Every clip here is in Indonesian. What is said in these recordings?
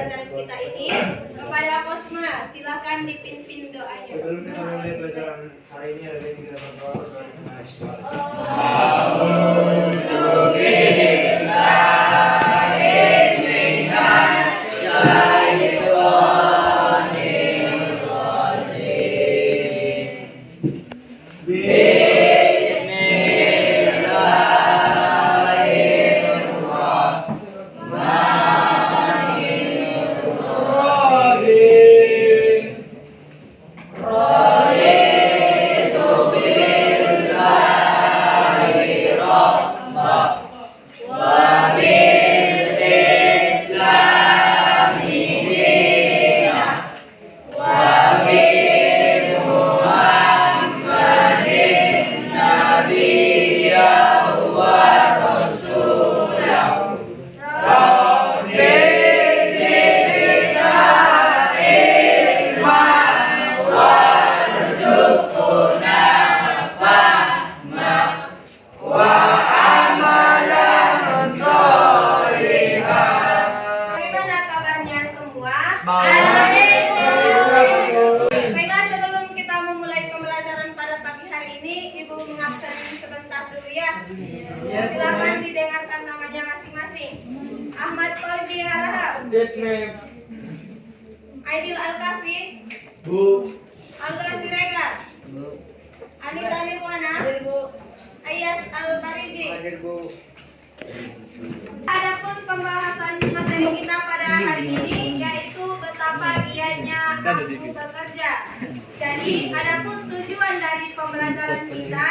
pembelajaran kita ini kepada Kosma. Silakan dipimpin doanya. Sebelum kita mulai pelajaran hari ini ada yang kita berdoa kepada Silakan didengarkan namanya masing-masing. Ahmad Fauzi Harahap. Yes, ma'am. Aidil Al-Kahfi. Bu. Alga Siregar. Bu. Anita Nirwana. Ayas Al-Bariji. Bu. Adapun pembahasan materi kita pada hari ini yaitu betapa giatnya aku bekerja. Jadi adapun tujuan dari pembelajaran kita,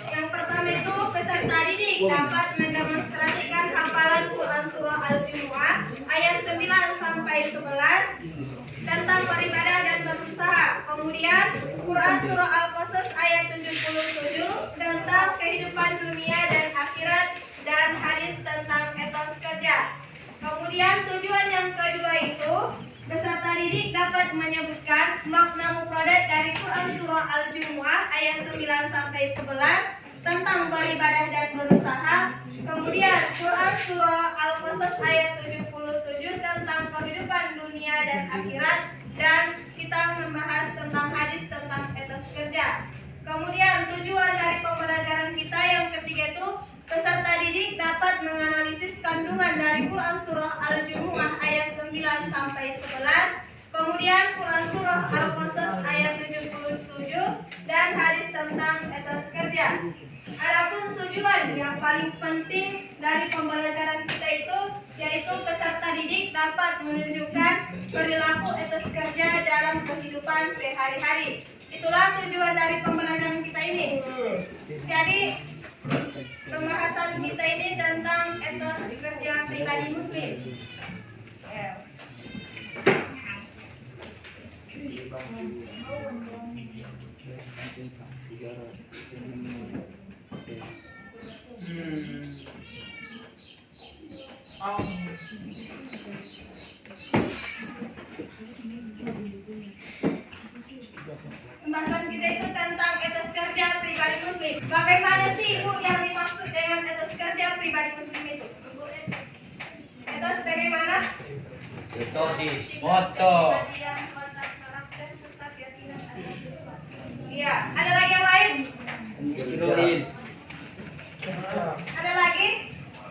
yang pertama itu peserta didik dapat mendemonstrasikan hafalan Quran Surah Al-Jumu'ah ayat 9 sampai 11 tentang beribadah dan berusaha. Kemudian Quran Surah Al-Qasas ayat 77 tentang kehidupan dunia dan akhirat, dan hadis tentang etos kerja. Kemudian tujuan yang kedua itu peserta didik dapat menyebutkan makna mufradat dari Quran Surah Al-Jumu'ah ayat 9 sampai 11 tentang beribadah dan berusaha. Kemudian Quran Surah Al-Qasas ayat 77 tentang kehidupan dunia dan akhirat, dan kita membahas tentang hadis tentang etos kerja. Kemudian tujuan dari pembelajaran kita yang ketiga itu peserta didik dapat menganalisis kandungan dari Quran Surah Al-Jumu'ah ayat 9 sampai 11, kemudian Quran Surah Al-Qasas ayat 77 dan hadis tentang etos kerja. Adapun tujuan yang paling penting dari pembelajaran kita itu yaitu peserta didik dapat menunjukkan perilaku etos kerja dalam kehidupan sehari-hari. Itulah tujuan dari pembelajaran kita ini. Jadi pembahasan kita ini tentang etos kerja pribadi muslim. Pembahasan kita itu tentang etos kerja pribadi muslim. Bagaimana sih Ibu yang dimaksud dengan etos kerja pribadi muslim itu? Etos bagaimana? Etosis, moto. Iya, ada lagi yang lain? Ada lagi?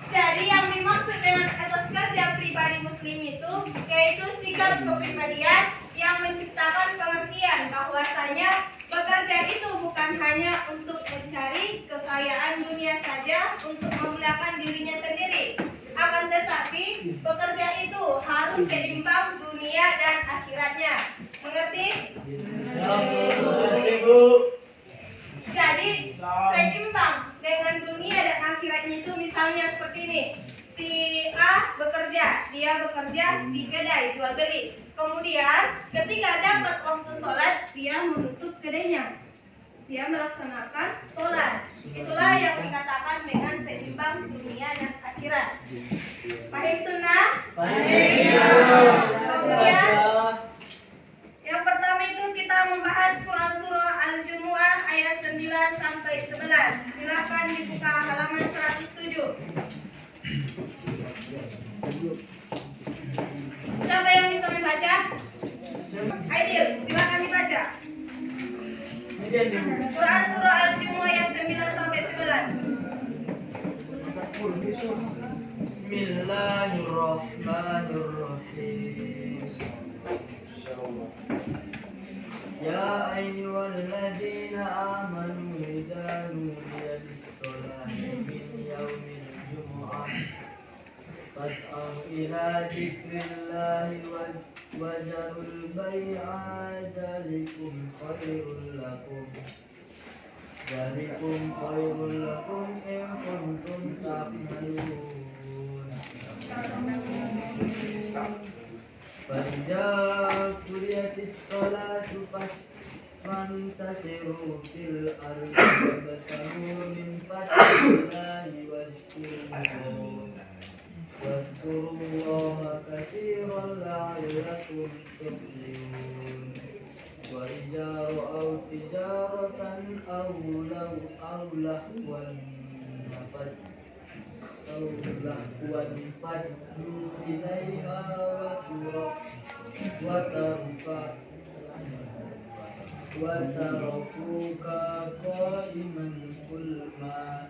Jadi yang dimaksud dengan etos kerja pribadi muslim itu yaitu sikap kepribadian yang menciptakan pengertian bahwasanya bekerja itu bukan hanya untuk mencari kekayaan dunia saja untuk memuliakan dirinya sendiri, akan tetapi bekerja itu harus seimbang dunia dan akhiratnya. Mengerti? Jadi seimbang dengan dunia dan akhiratnya itu misalnya seperti ini. Si A bekerja, dia bekerja di kedai jual beli. Kemudian ketika dapat waktu sholat, dia menutup kedainya. Dia melaksanakan sholat. Itulah yang dikatakan dengan seimbang dunia dan akhirat. Paham tunah? Kemudian yang pertama itu kita membahas Quran Surah Al-Jumu'ah ayat 9 sampai 11. Silakan dibuka halaman 107. Siapa yang Quran surah Al-Jumu'ah ayat 9 sampai 11. Bismillahirrahmanirrahim. Ya ayyuhalladzina amanu idza nudiya lis-salati min yaumil jumu'ah fas'au ila dzikrillahi wa jarul bai'a dzalikum khairul lakum in kuntum ta'lamun. Fa'idza qudiyatis salatu fantasiru fil ardi wabtaghu min fadlillahi wazkurullaha katsiran la'allakum tuflihun. Wa idza ra'aw tijaratan aw lahwan faddu ilaiha wa tarakuka qa'iman qul ma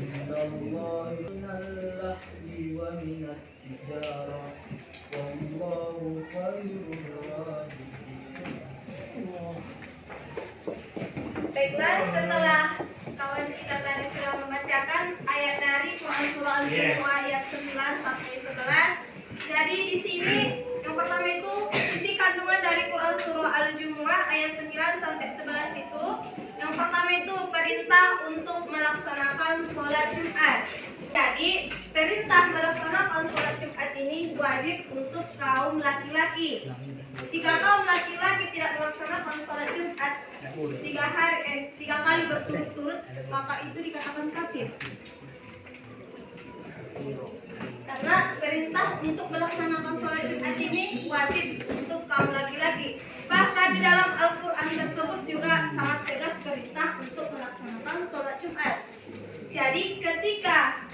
indallahi minal lahwi wa minat tijarah wallahu khairur raziqin. Baiklah, setelah kawan kita tadi sudah membacakan ayat dari Quran surah Al-Jumu'ah ayat 9 sampai 11. Jadi di sini yang pertama itu isi kandungan dari Quran surah Al-Jumu'ah ayat 9 sampai 11 itu. Yang pertama itu perintah untuk melaksanakan sholat Jumat. Jadi perintah melaksanakan sholat Jumat ini wajib untuk kaum laki-laki. Jika kaum laki-laki tidak melaksanakan sholat Jumat 3 kali berturut-turut, maka itu dikatakan kafir. Karena perintah untuk melaksanakan sholat Jumat ini wajib untuk kaum laki-laki. Bahkan di dalam Al-Quran tersebut juga sangat tegas perintah untuk melaksanakan sholat Jumat. Jadi ketika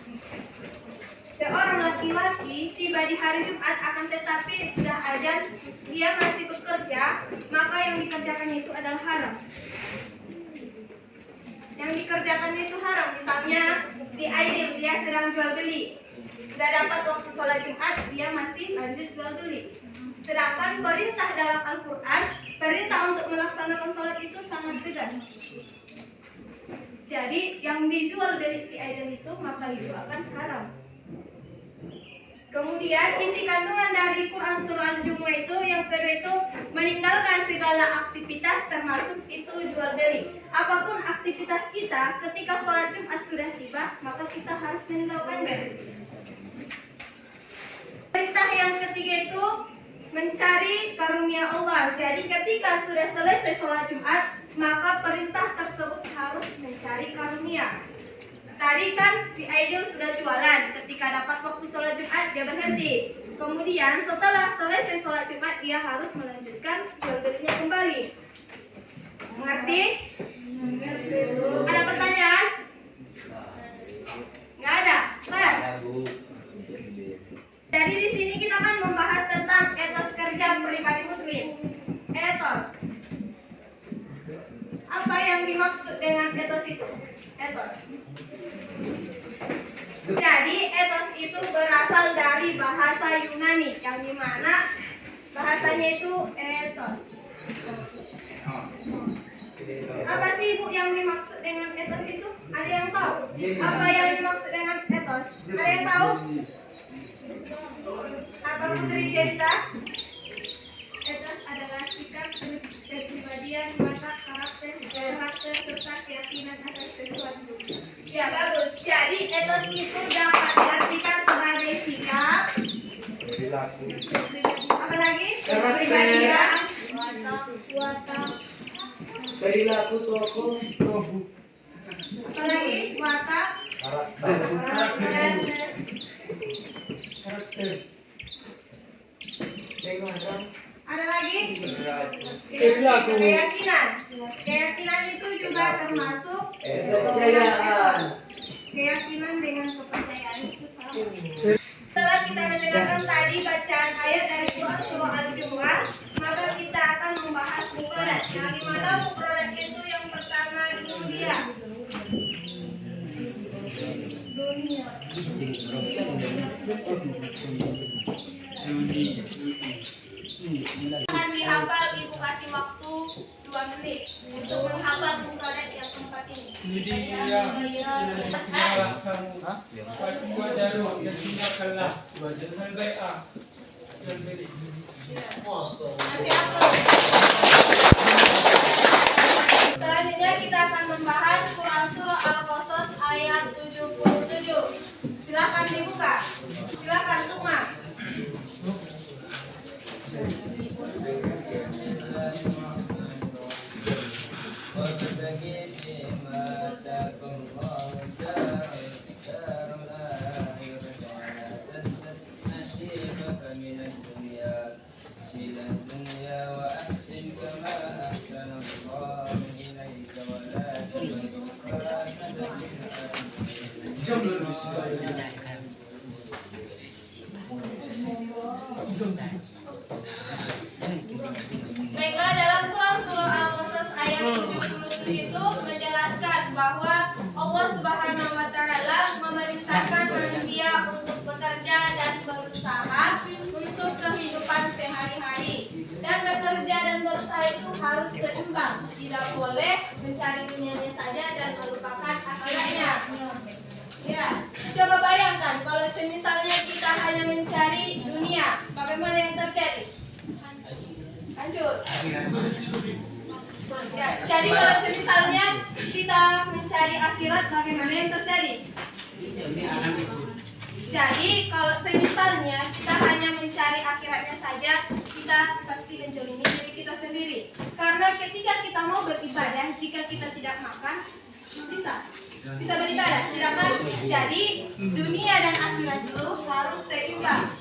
seorang laki-laki tiba di hari Jumat akan tetapi sudah azan, dia masih bekerja, maka yang dikerjakannya itu adalah haram. Yang dikerjakannya itu haram. Misalnya si Aidil, dia sedang jual beli, sudah dapat waktu sholat Jumat, dia masih lanjut jual beli. Sedangkan perintah dalam Al-Quran, perintah untuk melaksanakan sholat itu sangat tegas. Jadi yang dijual beli si Aidil itu maka itu akan haram. Kemudian isi kandungan dari Quran surah Al-Jumu'ah itu yang kedua itu meninggalkan segala aktivitas termasuk itu jual beli. Apapun aktivitas kita ketika sholat Jumat sudah tiba, maka kita harus meninggalkannya. Perintah yang ketiga itu mencari karunia Allah. Jadi ketika sudah selesai sholat Jumat, maka perintah tersebut harus mencari karunia. Tadi kan si Aidil sudah jualan, ketika dapat waktu sholat Jumat dia berhenti. Kemudian setelah selesai sholat Jumat dia harus melanjutkan jual belinya kembali. Mengerti? Ada pertanyaan? Nggak ada? Mas? Jadi di sini kita akan membahas tentang etos kerja pribadi muslim. Etos. Apa yang dimaksud dengan etos itu? Etos. Jadi etos itu berasal dari bahasa Yunani yang dimana bahasanya itu etos. Apa sih Ibu yang dimaksud dengan etos itu? Ada yang tahu? Apa yang dimaksud dengan etos? Ada yang tahu? Apa Putri cerita? Etos adalah sikap kepribadian, watak, karakter, serta keyakinan atas sesuatu. Ya bagus. Jadi etos itu dapat diartikan sebagai sikap, apa lagi? Kepribadian, watak, Perilaku tokoh, apa lagi? Watak, karakter. Ada lagi? Keyakinan. Keyakinan itu juga termasuk kepercayaan. keyakinan dengan kepercayaan itu sama. Setelah kita mendengarkan tadi bacaan ayat dari Quran surah Al-Jumu'ah, maka kita akan membahas mufradat. Yang dimana mufradnya itu yang pertama dunia. Dunia. Akan dihafal, ibu kasih waktu 2 menit untuk menghafal mufradat yang keempat ini. Masih apa? Selanjutnya kita akan membahas Quran Surah Al-Qasas ayat 77. Silakan dibuka. Silakan Tuma. Baiklah, dalam Quran Surah Al-Qasas ayat 77 itu menjelaskan bahwa Allah Subhanahu wa Ta'ala memerintahkan manusia untuk bekerja dan berusaha untuk kehidupan sehari-hari. Dan bekerja dan berusaha itu harus seimbang, tidak boleh mencari dunianya saja dan melupakan akhiratnya. Ya, coba bayangkan kalau misalnya kita hanya mencari dunia, bagaimana yang terjadi? Hancur. Ya, jadi kalau misalnya kita mencari akhirat, bagaimana yang terjadi? Jadi kalau misalnya kita hanya mencari akhiratnya saja, kita pasti menjolimi diri kita sendiri. Karena ketika kita mau beribadah, jika kita tidak makan, bisa beribadah, tidak kan? Jadi dunia dan akhirat itu harus seimbang.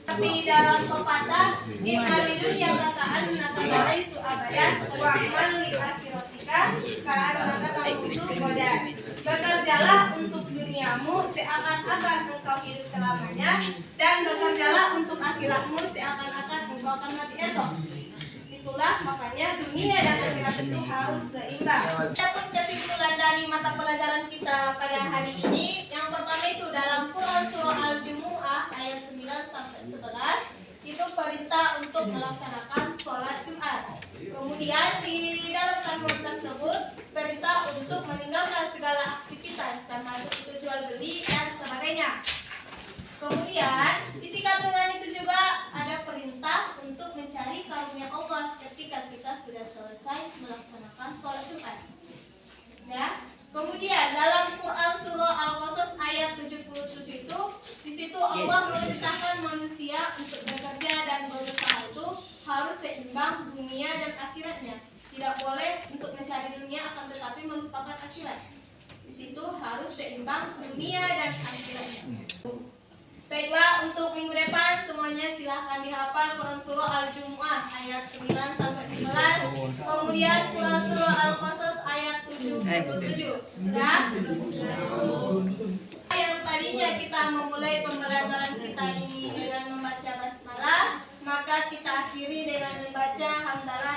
Tapi dalam pepatah, ikmal dunya kataan nakabalai su'abadan wa amal li akhiratika ka'annaka tamutu godan. Bekerjalah untuk duniamu seakan-akan engkau hidup selamanya, dan bekerjalah untuk akhiratmu seakan-akan engkau akan mati esok. Itulah makanya dunia dan akhirat itu harus seimbang. Adapun kesimpulan dari mata pelajaran kita pada hari ini, yang pertama itu dalam Quran Surah Al-Jumu'ah ayat 9 sampai 11 itu perintah untuk melaksanakan sholat Jumat. Kemudian di dalam kalimat tersebut perintah untuk meninggalkan segala aktivitas termasuk itu jual beli dan sebagainya. Kemudian isi kandungan itu juga ada perintah untuk mencari karunia Allah ketika kita sudah selesai melaksanakan sholat Jumat. Ya. Kemudian dalam Quran Surah Al-Qasas ayat 77 itu, di situ Allah memerintahkan manusia untuk bekerja dan berusaha itu harus seimbang dunia dan akhiratnya. Tidak boleh untuk mencari dunia akan tetapi melupakan akhirat. Di situ harus seimbang dunia dan akhiratnya. Baiklah, untuk minggu depan semuanya silahkan dihafal Quran Surah Al-Jumu'ah ayat 9 sampai 11. Kemudian Quran Surah Al-Qasas ayat 77. Sudah? Yang tadinya kita memulai pembelajaran kita ini dengan membaca basmalah, maka kita akhiri dengan membaca hamdalah